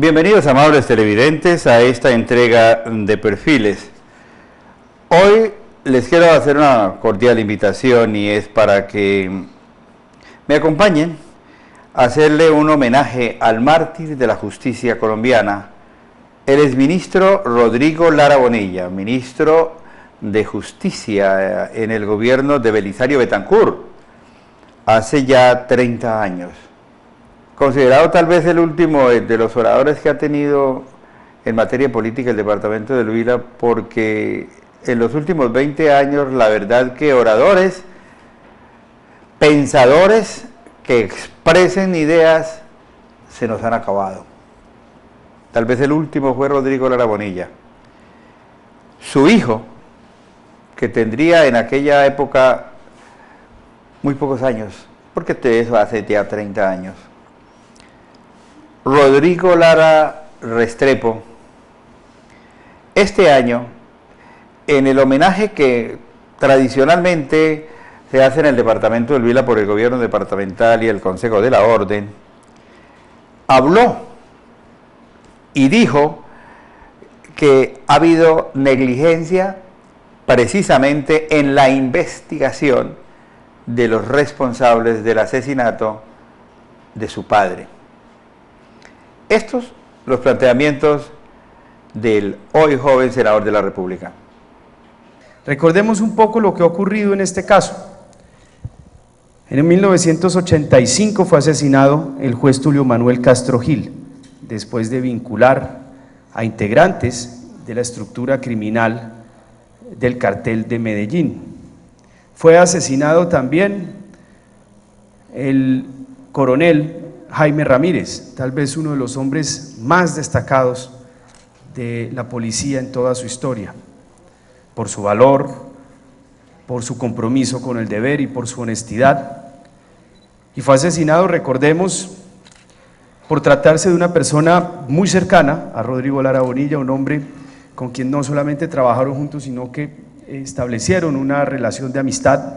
Bienvenidos, amables televidentes, a esta entrega de Perfiles. Hoy les quiero hacer una cordial invitación y es para que me acompañen a hacerle un homenaje al mártir de la justicia colombiana, el exministro Rodrigo Lara Bonilla, ministro de Justicia en el gobierno de Belisario Betancur, hace ya 30 años. Considerado tal vez el último de los oradores que ha tenido en materia política el departamento del Huila, porque en los últimos 20 años la verdad que oradores, pensadores que expresen ideas se nos han acabado. Tal vez el último fue Rodrigo Lara Bonilla. Su hijo, que tendría en aquella época muy pocos años, porque eso hace ya 30 años, Rodrigo Lara Restrepo, este año, en el homenaje que tradicionalmente se hace en el departamento del Huila por el gobierno departamental y el Consejo de la Orden, habló y dijo que ha habido negligencia precisamente en la investigación de los responsables del asesinato de su padre. Estos los planteamientos del hoy joven senador de la República. Recordemos un poco lo que ha ocurrido en este caso. En 1985 fue asesinado el juez Tulio Manuel Castro Gil, después de vincular a integrantes de la estructura criminal del cartel de Medellín. Fue asesinado también el coronel Jaime Ramírez, tal vez uno de los hombres más destacados de la policía en toda su historia, por su valor, por su compromiso con el deber y por su honestidad. Y fue asesinado, recordemos, por tratarse de una persona muy cercana a Rodrigo Lara Bonilla, un hombre con quien no solamente trabajaron juntos, sino que establecieron una relación de amistad.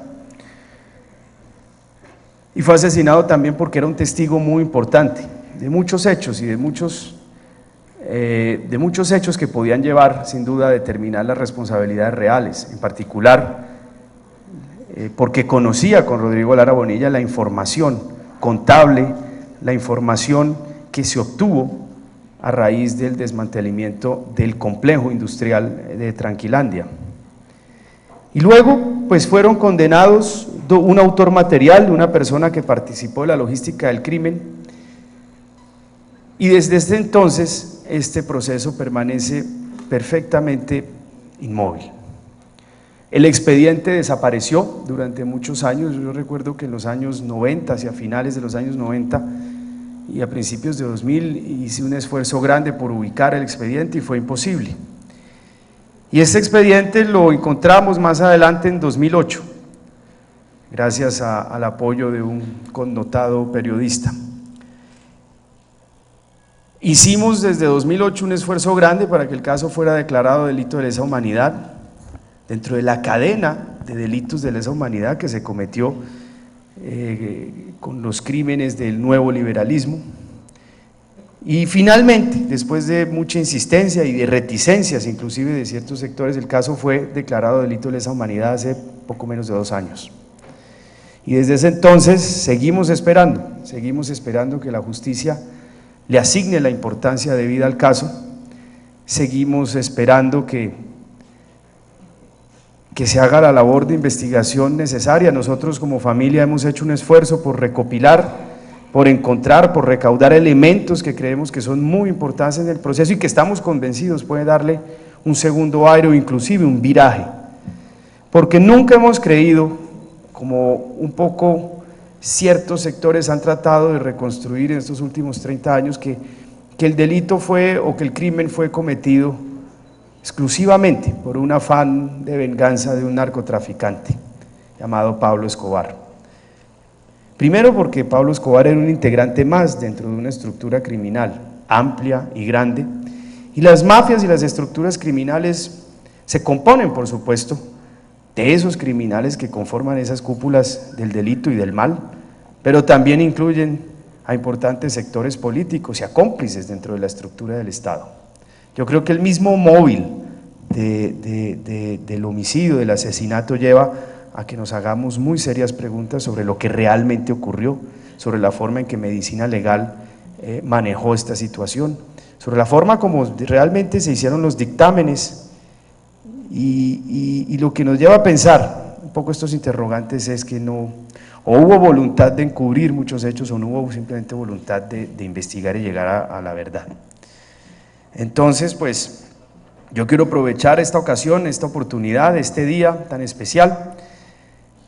Y fue asesinado también porque era un testigo muy importante de muchos hechos y de muchos hechos que podían llevar sin duda a determinar las responsabilidades reales, en particular porque conocía con Rodrigo Lara Bonilla la información contable, la información que se obtuvo a raíz del desmantelamiento del complejo industrial de Tranquilandia. Y luego pues fueron condenados un autor material, una persona que participó de la logística del crimen, y desde este entonces este proceso permanece perfectamente inmóvil. El expediente desapareció durante muchos años. Yo recuerdo que en los años 90, hacia finales de los años 90 y a principios de 2000 hice un esfuerzo grande por ubicar el expediente y fue imposible. Y este expediente lo encontramos más adelante en 2008, gracias al apoyo de un connotado periodista. Hicimos desde 2008 un esfuerzo grande para que el caso fuera declarado delito de lesa humanidad, dentro de la cadena de delitos de lesa humanidad que se cometió con los crímenes del nuevo liberalismo. Y finalmente, después de mucha insistencia y de reticencias inclusive de ciertos sectores, el caso fue declarado delito de lesa humanidad hace poco menos de 2 años. Y desde ese entonces seguimos esperando que la justicia le asigne la importancia debida al caso, seguimos esperando que se haga la labor de investigación necesaria. Nosotros como familia hemos hecho un esfuerzo por recopilar, por encontrar, por recaudar elementos que creemos que son muy importantes en el proceso y que estamos convencidos puede darle un segundo aire o inclusive un viraje, porque nunca hemos creído, como un poco ciertos sectores han tratado de reconstruir en estos últimos 30 años, que el delito fue o que el crimen fue cometido exclusivamente por un afán de venganza de un narcotraficante llamado Pablo Escobar. Primero porque Pablo Escobar era un integrante más dentro de una estructura criminal amplia y grande, y las mafias y las estructuras criminales se componen, por supuesto, de esos criminales que conforman esas cúpulas del delito y del mal, pero también incluyen a importantes sectores políticos y a cómplices dentro de la estructura del Estado. Yo creo que el mismo móvil del homicidio, del asesinato, lleva a que nos hagamos muy serias preguntas sobre lo que realmente ocurrió, sobre la forma en que medicina legal manejó esta situación, sobre la forma como realmente se hicieron los dictámenes y lo que nos lleva a pensar un poco estos interrogantes es que no, o hubo voluntad de encubrir muchos hechos o no hubo simplemente voluntad de investigar y llegar a la verdad. Entonces, pues, yo quiero aprovechar esta ocasión, esta oportunidad, este día tan especial,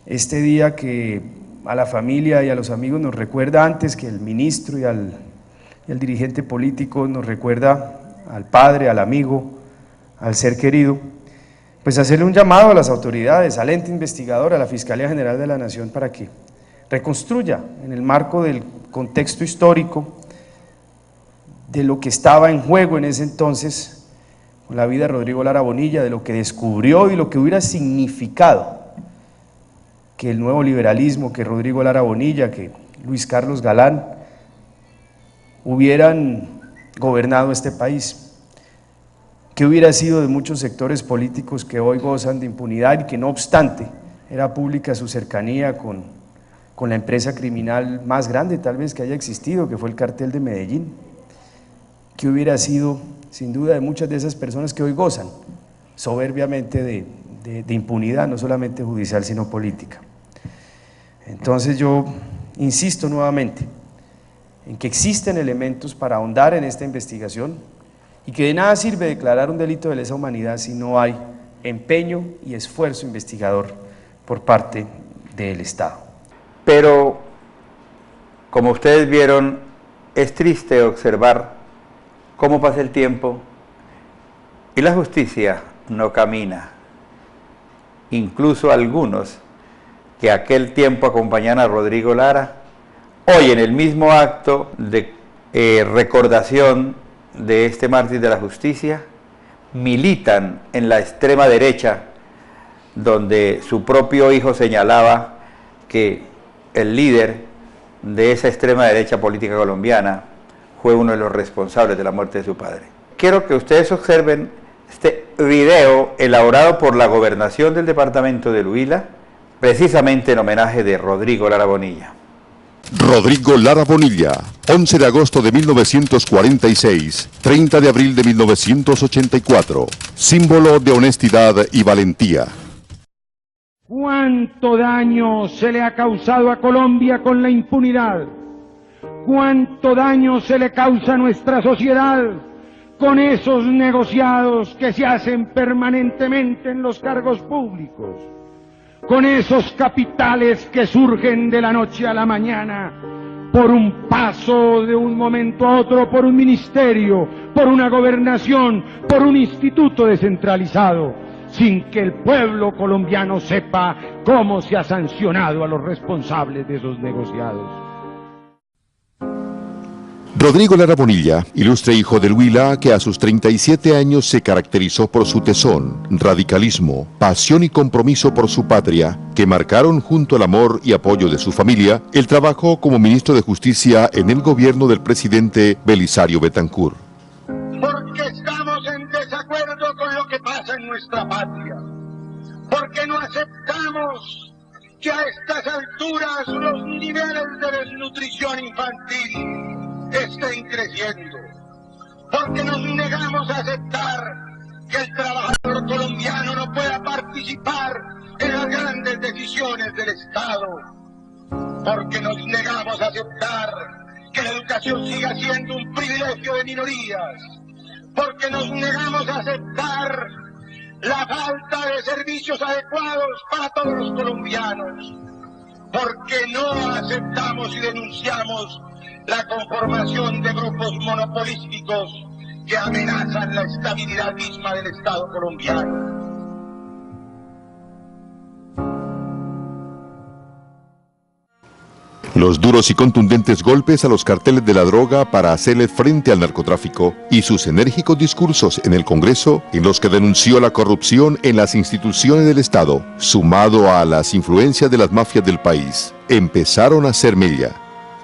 este día que a la familia y a los amigos nos recuerda antes que el ministro y al dirigente político, nos recuerda al padre, al amigo, al ser querido, pues hacerle un llamado a las autoridades, al ente investigador, a la Fiscalía General de la Nación para que reconstruya en el marco del contexto histórico de lo que estaba en juego en ese entonces con la vida de Rodrigo Lara Bonilla, de lo que descubrió y lo que hubiera significado que el nuevo liberalismo, que Rodrigo Lara Bonilla, que Luis Carlos Galán hubieran gobernado este país, que hubiera sido de muchos sectores políticos que hoy gozan de impunidad y que no obstante era pública su cercanía con la empresa criminal más grande tal vez que haya existido, que fue el Cartel de Medellín, que hubiera sido sin duda de muchas de esas personas que hoy gozan soberbiamente de impunidad, no solamente judicial sino política. Entonces yo insisto nuevamente en que existen elementos para ahondar en esta investigación y que de nada sirve declarar un delito de lesa humanidad si no hay empeño y esfuerzo investigador por parte del Estado. Pero, como ustedes vieron, es triste observar cómo pasa el tiempo y la justicia no camina. Incluso algunos que aquel tiempo acompañaban a Rodrigo Lara, hoy en el mismo acto de recordación de este mártir de la justicia, militan en la extrema derecha, donde su propio hijo señalaba que el líder de esa extrema derecha política colombiana fue uno de los responsables de la muerte de su padre. Quiero que ustedes observen este video elaborado por la gobernación del departamento del Huila, precisamente en homenaje de Rodrigo Lara Bonilla. Rodrigo Lara Bonilla, 11 de agosto de 1946, 30 de abril de 1984, símbolo de honestidad y valentía. ¿Cuánto daño se le ha causado a Colombia con la impunidad? ¿Cuánto daño se le causa a nuestra sociedad con esos negociados que se hacen permanentemente en los cargos públicos? Con esos capitales que surgen de la noche a la mañana por un paso de un momento a otro, por un ministerio, por una gobernación, por un instituto descentralizado, sin que el pueblo colombiano sepa cómo se ha sancionado a los responsables de esos negociados. Rodrigo Lara Bonilla, ilustre hijo del Huila que a sus 37 años se caracterizó por su tesón, radicalismo, pasión y compromiso por su patria, que marcaron junto al amor y apoyo de su familia el trabajo como ministro de Justicia en el gobierno del presidente Belisario Betancur. Porque estamos en desacuerdo con lo que pasa en nuestra patria, porque no aceptamos que a estas alturas los niveles de desnutrición infantil estén creciendo, porque nos negamos a aceptar que el trabajador colombiano no pueda participar en las grandes decisiones del Estado, porque nos negamos a aceptar que la educación siga siendo un privilegio de minorías, porque nos negamos a aceptar la falta de servicios adecuados para todos los colombianos, porque no aceptamos y denunciamos la conformación de grupos monopolísticos que amenazan la estabilidad misma del Estado colombiano. Los duros y contundentes golpes a los carteles de la droga para hacerle frente al narcotráfico y sus enérgicos discursos en el Congreso en los que denunció la corrupción en las instituciones del Estado, sumado a las influencias de las mafias del país, empezaron a hacer mella.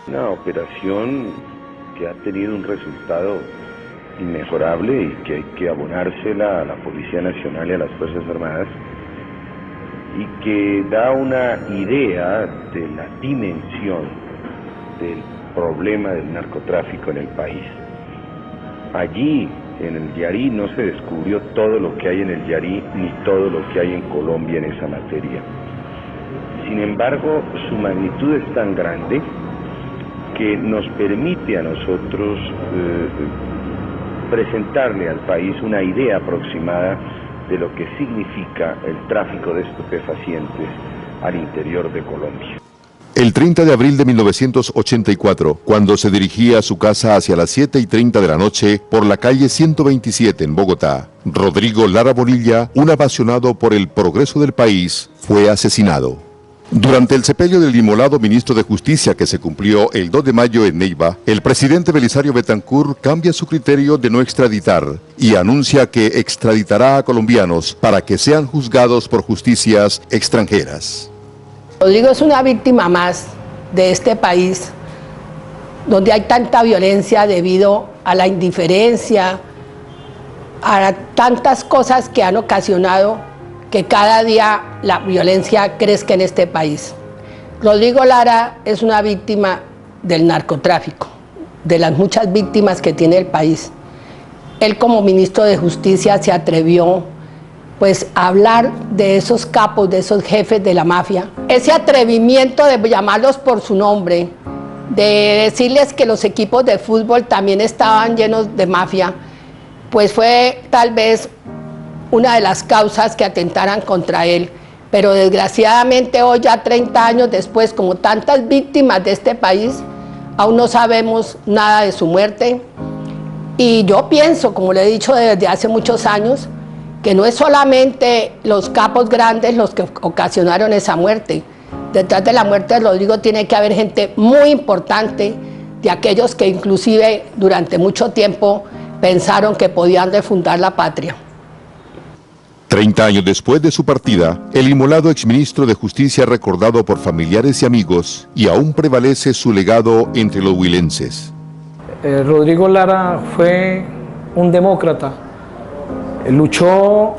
Una operación que ha tenido un resultado inmejorable y que hay que abonársela a la Policía Nacional y a las Fuerzas Armadas, y que da una idea de la dimensión del problema del narcotráfico en el país. Allí, en el Yarí, no se descubrió todo lo que hay en el Yarí, ni todo lo que hay en Colombia en esa materia. Sin embargo, su magnitud es tan grande que nos permite a nosotros presentarle al país una idea aproximada de lo que significa el tráfico de estupefacientes al interior de Colombia. El 30 de abril de 1984, cuando se dirigía a su casa hacia las 7:30 de la noche por la calle 127 en Bogotá, Rodrigo Lara Bonilla, un apasionado por el progreso del país, fue asesinado. Durante el sepelio del inmolado ministro de Justicia que se cumplió el 2 de mayo en Neiva, el presidente Belisario Betancur cambia su criterio de no extraditar y anuncia que extraditará a colombianos para que sean juzgados por justicias extranjeras. Rodrigo es una víctima más de este país, donde hay tanta violencia debido a la indiferencia, a tantas cosas que han ocasionado que cada día la violencia crezca en este país. Rodrigo Lara es una víctima del narcotráfico, de las muchas víctimas que tiene el país. Él como ministro de Justicia se atrevió pues a hablar de esos capos, de esos jefes de la mafia. Ese atrevimiento de llamarlos por su nombre, de decirles que los equipos de fútbol también estaban llenos de mafia, pues fue tal vez una de las causas que atentaran contra él. Pero desgraciadamente hoy, ya 30 años después, como tantas víctimas de este país, aún no sabemos nada de su muerte. Y yo pienso, como le he dicho desde hace muchos años, que no es solamente los capos grandes los que ocasionaron esa muerte. Detrás de la muerte de Rodrigo tiene que haber gente muy importante, de aquellos que inclusive durante mucho tiempo pensaron que podían refundar la patria. 30 años después de su partida, el inmolado exministro de Justicia recordado por familiares y amigos, y aún prevalece su legado entre los huilenses. Rodrigo Lara fue un demócrata, luchó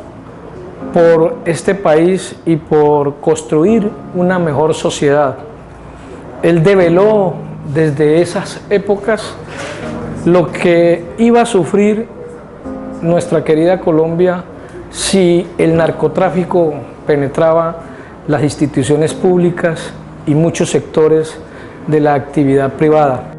por este país y por construir una mejor sociedad. Él develó desde esas épocas lo que iba a sufrir nuestra querida Colombia si el narcotráfico penetraba las instituciones públicas y muchos sectores de la actividad privada.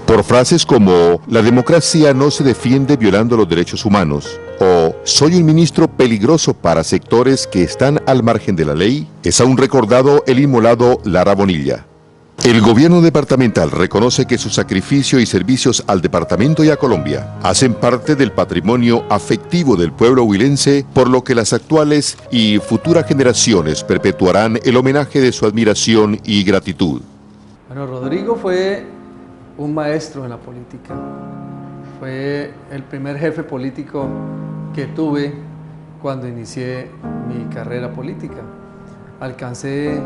Por frases como "la democracia no se defiende violando los derechos humanos" o "soy un ministro peligroso para sectores que están al margen de la ley", es aún recordado el inmolado Lara Bonilla. El gobierno departamental reconoce que su sacrificio y servicios al departamento y a Colombia hacen parte del patrimonio afectivo del pueblo huilense, por lo que las actuales y futuras generaciones perpetuarán el homenaje de su admiración y gratitud. Bueno, Rodrigo fue un maestro en la política. Fue el primer jefe político que tuve cuando inicié mi carrera política. Alcancé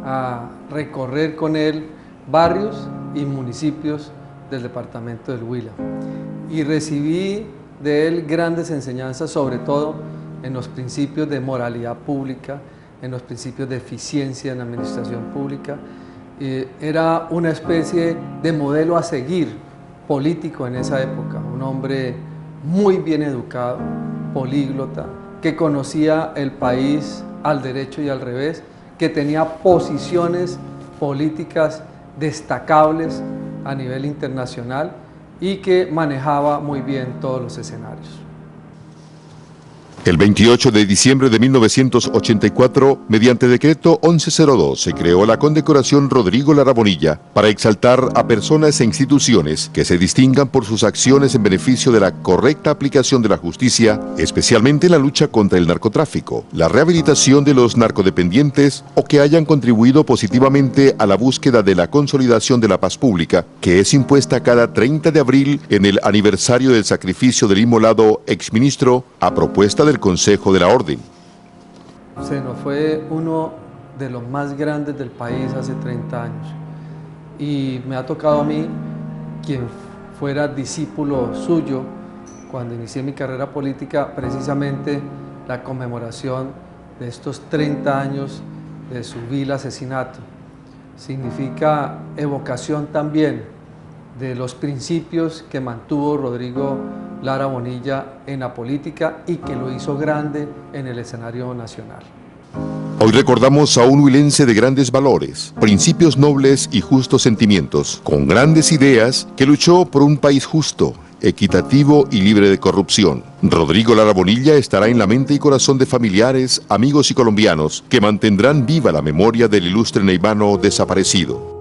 a recorrer con él barrios y municipios del departamento del Huila y recibí de él grandes enseñanzas, sobre todo en los principios de moralidad pública, en los principios de eficiencia en la administración pública. Era una especie de modelo a seguir político en esa época, un hombre muy bien educado, políglota, que conocía el país al derecho y al revés, que tenía posiciones políticas destacables a nivel internacional y que manejaba muy bien todos los escenarios. El 28 de diciembre de 1984, mediante decreto 1102, se creó la condecoración Rodrigo Lara Bonilla para exaltar a personas e instituciones que se distingan por sus acciones en beneficio de la correcta aplicación de la justicia, especialmente en la lucha contra el narcotráfico, la rehabilitación de los narcodependientes o que hayan contribuido positivamente a la búsqueda de la consolidación de la paz pública, que es impuesta cada 30 de abril en el aniversario del sacrificio del inmolado exministro a propuesta del Consejo de la Orden. Se nos fue uno de los más grandes del país hace 30 años y me ha tocado a mí, quien fuera discípulo suyo cuando inicié mi carrera política, precisamente la conmemoración de estos 30 años de su vil asesinato. Significa evocación también de los principios que mantuvo Rodrigo Lara Bonilla en la política y que lo hizo grande en el escenario nacional. Hoy recordamos a un huilense de grandes valores, principios nobles y justos sentimientos, con grandes ideas, que luchó por un país justo, equitativo y libre de corrupción. Rodrigo Lara Bonilla estará en la mente y corazón de familiares, amigos y colombianos que mantendrán viva la memoria del ilustre neivano desaparecido.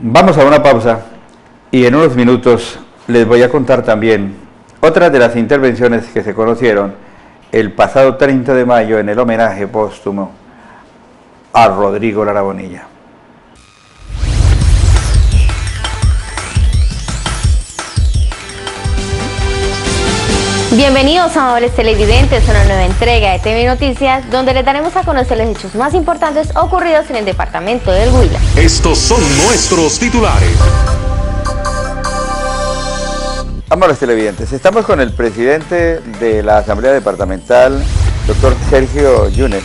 Vamos a una pausa y en unos minutos les voy a contar también otras de las intervenciones que se conocieron el pasado 30 de mayo en el homenaje póstumo a Rodrigo Lara Bonilla. Bienvenidos, amables televidentes, a una nueva entrega de TV Noticias, donde les daremos a conocer los hechos más importantes ocurridos en el departamento del Huila. Estos son nuestros titulares. Amables televidentes, estamos con el presidente de la Asamblea Departamental, doctor Sergio Yunes.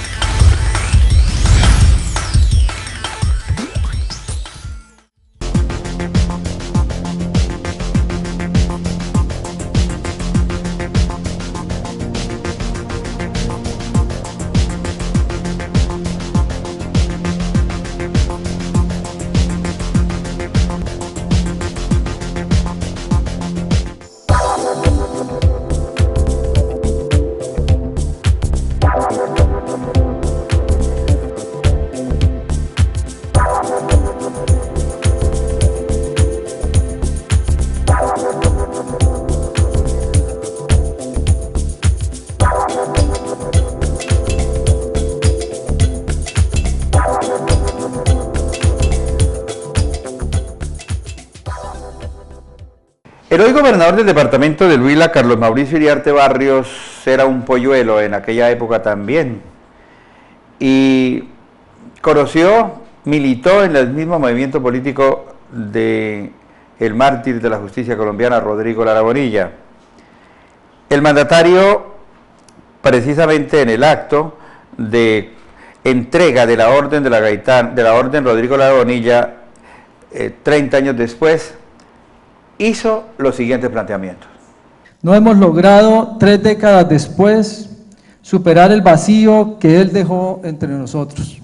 El hoy gobernador del departamento del Huila, Carlos Mauricio Iriarte Barrios, era un polluelo en aquella época también. Y conoció, militó en el mismo movimiento político de el mártir de la justicia colombiana, Rodrigo Lara Bonilla. El mandatario, precisamente en el acto de entrega de la orden de la Gaitán, de la orden Rodrigo Lara Bonilla, 30 años después, hizo los siguientes planteamientos. No hemos logrado 3 décadas después superar el vacío que él dejó entre nosotros.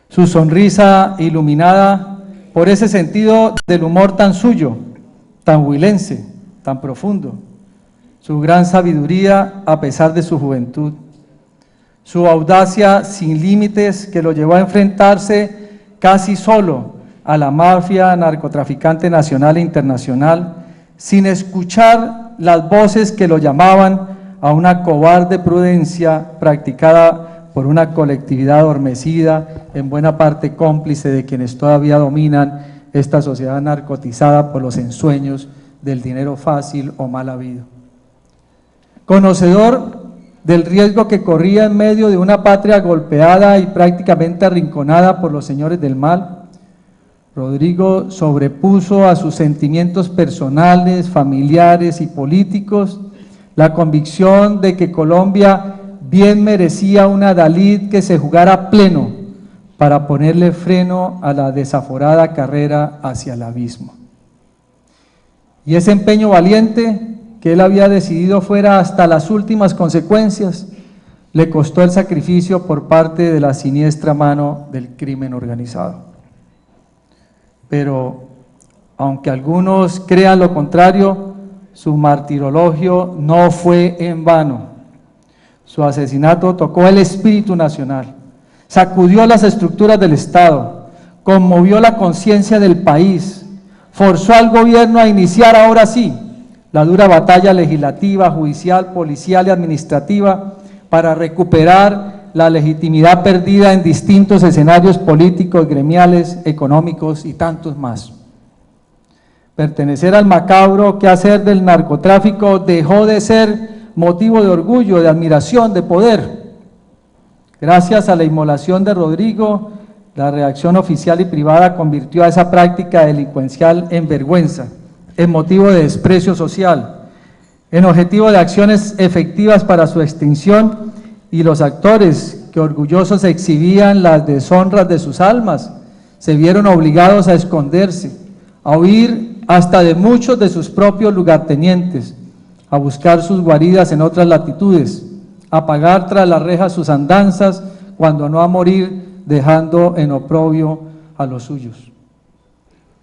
Su sonrisa iluminada por ese sentido del humor tan suyo, tan huilense, tan profundo, su gran sabiduría a pesar de su juventud, su audacia sin límites que lo llevó a enfrentarse casi solo a la mafia narcotraficante nacional e internacional, sin escuchar las voces que lo llamaban a una cobarde prudencia practicada por una colectividad adormecida, en buena parte cómplice de quienes todavía dominan esta sociedad narcotizada por los ensueños del dinero fácil o mal habido. Conocedor del riesgo que corría en medio de una patria golpeada y prácticamente arrinconada por los señores del mal, Rodrigo sobrepuso a sus sentimientos personales, familiares y políticos la convicción de que Colombia bien merecía una Dalid que se jugara pleno para ponerle freno a la desaforada carrera hacia el abismo. Y ese empeño valiente que él había decidido fuera hasta las últimas consecuencias, le costó el sacrificio por parte de la siniestra mano del crimen organizado. Pero, aunque algunos crean lo contrario, su martirologio no fue en vano. Su asesinato tocó el espíritu nacional, sacudió las estructuras del Estado, conmovió la conciencia del país, forzó al gobierno a iniciar ahora sí la dura batalla legislativa, judicial, policial y administrativa para recuperar la legitimidad perdida en distintos escenarios políticos, gremiales, económicos y tantos más. Pertenecer al macabro quehacer del narcotráfico dejó de ser motivo de orgullo, de admiración, de poder. Gracias a la inmolación de Rodrigo, la reacción oficial y privada convirtió a esa práctica delincuencial en vergüenza, en motivo de desprecio social, en objetivo de acciones efectivas para su extinción, y los actores que orgullosos exhibían las deshonras de sus almas se vieron obligados a esconderse, a huir hasta de muchos de sus propios lugartenientes, a buscar sus guaridas en otras latitudes, a pagar tras las rejas sus andanzas, cuando no a morir dejando en oprobio a los suyos.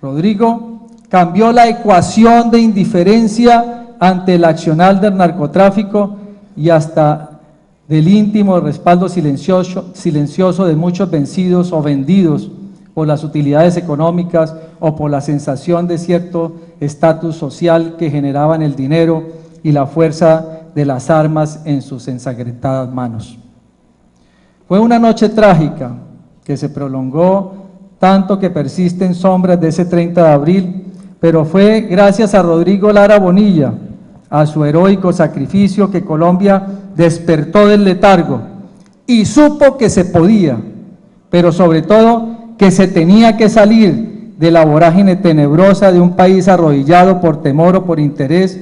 Rodrigo cambió la ecuación de indiferencia ante el accionar del narcotráfico y hasta del íntimo respaldo silencioso de muchos vencidos o vendidos por las utilidades económicas o por la sensación de cierto estatus social que generaban el dinero y la fuerza de las armas en sus ensangrentadas manos. Fue una noche trágica que se prolongó tanto que persisten sombras de ese 30 de abril, pero fue gracias a Rodrigo Lara Bonilla, a su heroico sacrificio, que Colombia despertó del letargo y supo que se podía, pero sobre todo que se tenía que salir de la vorágine tenebrosa de un país arrodillado por temor o por interés,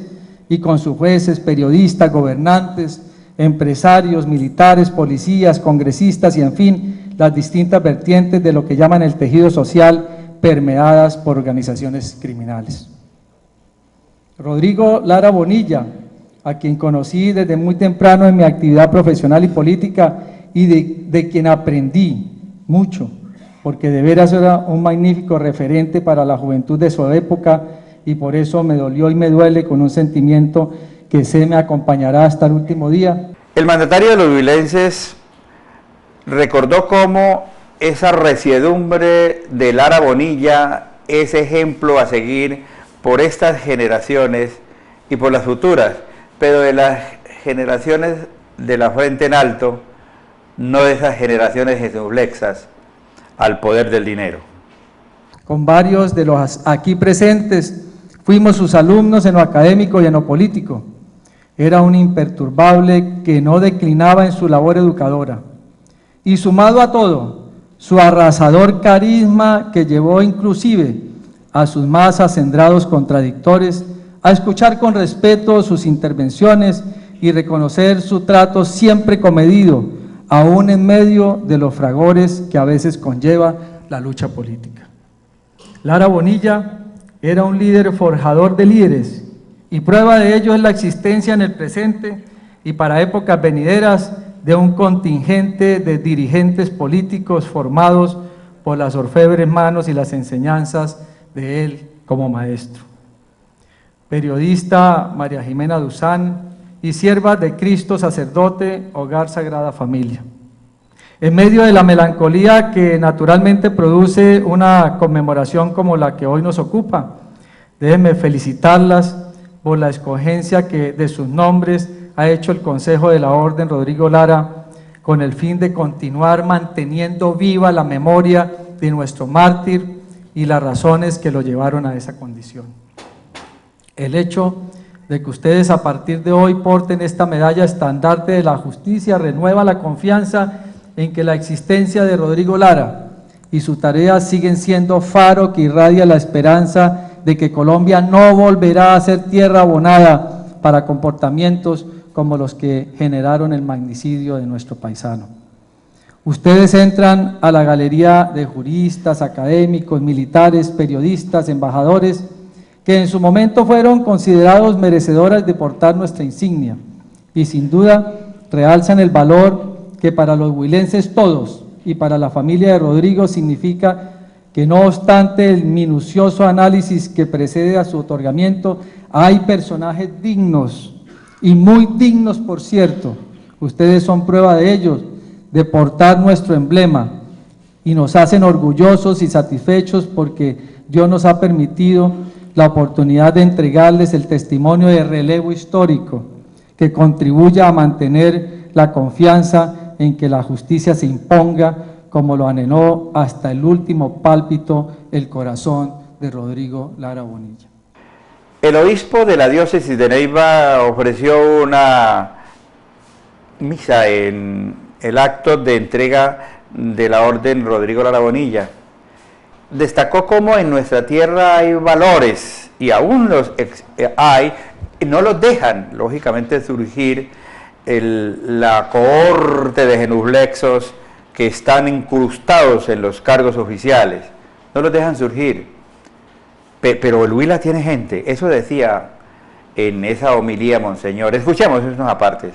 y con sus jueces, periodistas, gobernantes, empresarios, militares, policías, congresistas y en fin, las distintas vertientes de lo que llaman el tejido social, permeadas por organizaciones criminales. Rodrigo Lara Bonilla, a quien conocí desde muy temprano en mi actividad profesional y política y de quien aprendí mucho, porque de veras era un magnífico referente para la juventud de su época, y por eso me dolió y me duele con un sentimiento que se me acompañará hasta el último día. El mandatario de los huilenses recordó cómo esa resiedumbre de Lara Bonilla es ejemplo a seguir por estas generaciones y por las futuras, pero de las generaciones de la frente en alto, no de esas generaciones genuflexas al poder del dinero. Con varios de los aquí presentes fuimos sus alumnos en lo académico y en lo político. Era un imperturbable que no declinaba en su labor educadora. Y sumado a todo, su arrasador carisma que llevó inclusive a sus más acendrados contradictores a escuchar con respeto sus intervenciones y reconocer su trato siempre comedido, aún en medio de los fragores que a veces conlleva la lucha política. Lara Bonilla era un líder forjador de líderes, y prueba de ello es la existencia en el presente y para épocas venideras de un contingente de dirigentes políticos formados por las orfebres manos y las enseñanzas de él como maestro. Periodista María Jimena Duzán y sierva de Cristo sacerdote, Hogar Sagrada Familia. En medio de la melancolía que naturalmente produce una conmemoración como la que hoy nos ocupa, déjenme felicitarlas por la escogencia que de sus nombres ha hecho el Consejo de la Orden Rodrigo Lara, con el fin de continuar manteniendo viva la memoria de nuestro mártir y las razones que lo llevaron a esa condición. El hecho de que ustedes a partir de hoy porten esta medalla estandarte de la justicia renueva la confianza en que la existencia de Rodrigo Lara y su tarea siguen siendo faro que irradia la esperanza de que Colombia no volverá a ser tierra abonada para comportamientos como los que generaron el magnicidio de nuestro paisano. Ustedes entran a la galería de juristas, académicos, militares, periodistas, embajadores, que en su momento fueron considerados merecedoras de portar nuestra insignia, y sin duda realzan el valor que para los huilenses todos y para la familia de Rodrigo significa que no obstante el minucioso análisis que precede a su otorgamiento, hay personajes dignos, y muy dignos por cierto, ustedes son prueba de ellos, de portar nuestro emblema, y nos hacen orgullosos y satisfechos porque Dios nos ha permitido la oportunidad de entregarles el testimonio de relevo histórico que contribuya a mantener la confianza en que la justicia se imponga como lo anheló hasta el último pálpito el corazón de Rodrigo Lara Bonilla. El obispo de la diócesis de Neiva ofreció una misa en el acto de entrega de la Orden Rodrigo Lara Bonilla. Destacó cómo en nuestra tierra hay valores, y aún los hay, y no los dejan, lógicamente, surgir la cohorte de genuflexos que están incrustados en los cargos oficiales. No los dejan surgir. Pero el Huila tiene gente, eso decía en esa homilía Monseñor. Escuchemos esos apartes.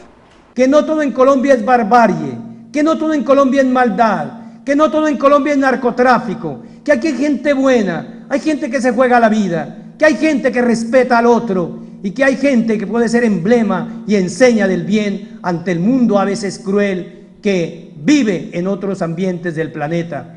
Que no todo en Colombia es barbarie, que no todo en Colombia es maldad, que no todo en Colombia es narcotráfico, que aquí hay gente buena, hay gente que se juega la vida, que hay gente que respeta al otro y que hay gente que puede ser emblema y enseña del bien ante el mundo a veces cruel que vive en otros ambientes del planeta.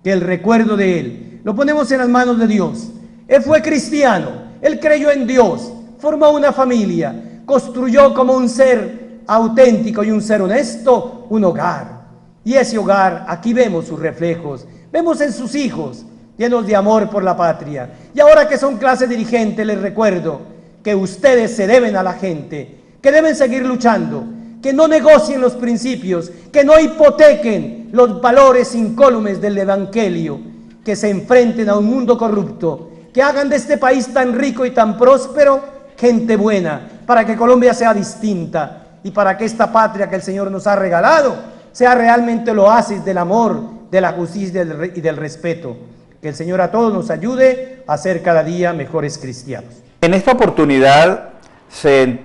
Que el recuerdo de él lo ponemos en las manos de Dios. Él fue cristiano, él creyó en Dios, formó una familia, construyó como un ser auténtico y un ser honesto un hogar. Y ese hogar, aquí vemos sus reflejos, vemos en sus hijos llenos de amor por la patria. Y ahora que son clase dirigente, les recuerdo que ustedes se deben a la gente, que deben seguir luchando, que no negocien los principios, que no hipotequen los valores incólumes del Evangelio, que se enfrenten a un mundo corrupto, que hagan de este país tan rico y tan próspero gente buena, para que Colombia sea distinta y para que esta patria que el Señor nos ha regalado sea realmente el oasis del amor, de la justicia y del respeto. Que el Señor a todos nos ayude a ser cada día mejores cristianos. En esta oportunidad se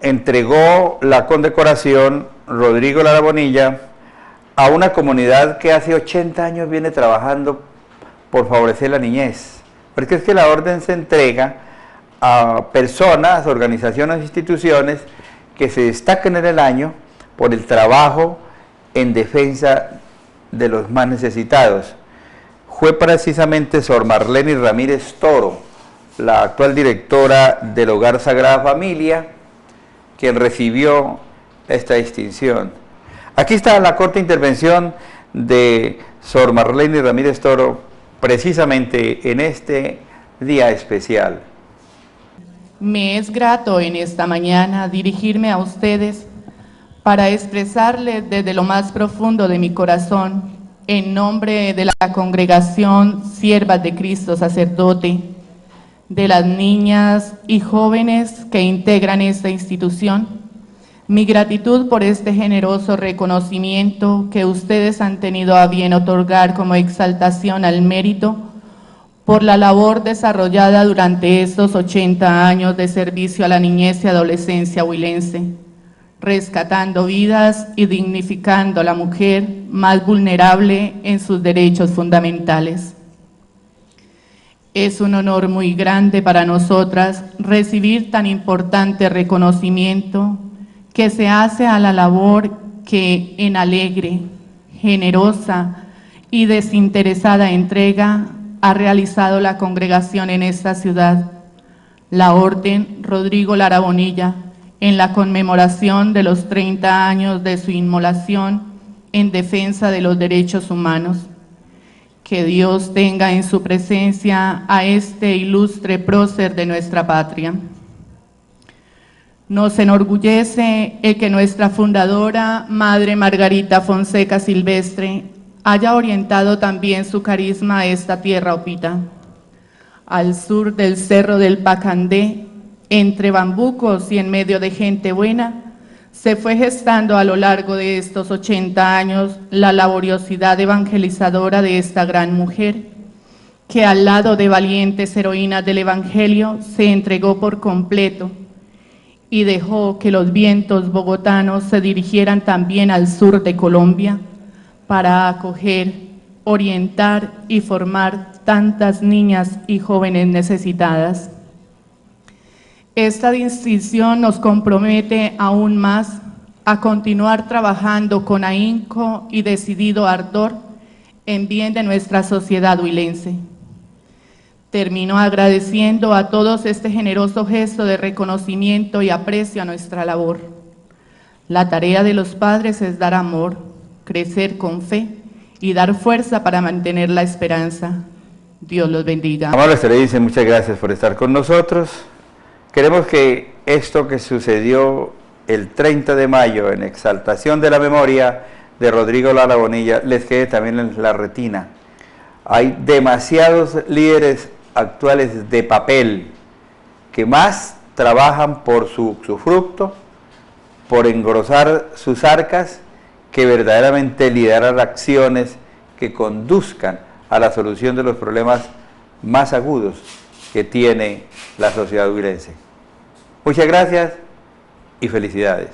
entregó la condecoración Rodrigo Lara Bonilla a una comunidad que hace 80 años viene trabajando por favorecer la niñez. Porque es que la orden se entrega a personas, organizaciones, instituciones que se destacan en el año por el trabajo en defensa de los más necesitados. Fue precisamente Sor Marlene Ramírez Toro, la actual directora del Hogar Sagrada Familia, quien recibió esta distinción. Aquí está la corta intervención de Sor Marlene Ramírez Toro, precisamente en este día especial. Me es grato en esta mañana dirigirme a ustedes para expresarles desde lo más profundo de mi corazón, en nombre de la congregación Siervas de Cristo Sacerdote, de las niñas y jóvenes que integran esta institución, mi gratitud por este generoso reconocimiento que ustedes han tenido a bien otorgar como exaltación al mérito por la labor desarrollada durante estos 80 años de servicio a la niñez y adolescencia huilense, rescatando vidas y dignificando a la mujer más vulnerable en sus derechos fundamentales. Es un honor muy grande para nosotras recibir tan importante reconocimiento que se hace a la labor que en alegre, generosa y desinteresada entrega ha realizado la congregación en esta ciudad, la Orden Rodrigo Lara Bonilla, en la conmemoración de los 30 años de su inmolación en defensa de los derechos humanos. Que Dios tenga en su presencia a este ilustre prócer de nuestra patria. Nos enorgullece el que nuestra fundadora, Madre Margarita Fonseca Silvestre, haya orientado también su carisma a esta tierra opita. Al sur del Cerro del Pacandé, entre bambucos y en medio de gente buena, Se fue gestando a lo largo de estos 80 años la laboriosidad evangelizadora de esta gran mujer, que al lado de valientes heroínas del Evangelio se entregó por completo y dejó que los vientos bogotanos se dirigieran también al sur de Colombia para acoger, orientar y formar tantas niñas y jóvenes necesitadas. Esta distinción nos compromete aún más a continuar trabajando con ahínco y decidido ardor en bien de nuestra sociedad huilense. Termino agradeciendo a todos este generoso gesto de reconocimiento y aprecio a nuestra labor. La tarea de los padres es dar amor, crecer con fe y dar fuerza para mantener la esperanza. Dios los bendiga. Amables televidentes, muchas gracias por estar con nosotros. Queremos que esto que sucedió el 30 de mayo en exaltación de la memoria de Rodrigo Lara Bonilla les quede también en la retina. Hay demasiados líderes actuales de papel que más trabajan por su fruto, por engrosar sus arcas, que verdaderamente liderar acciones que conduzcan a la solución de los problemas más agudos que tiene la sociedad huilense. Muchas gracias y felicidades.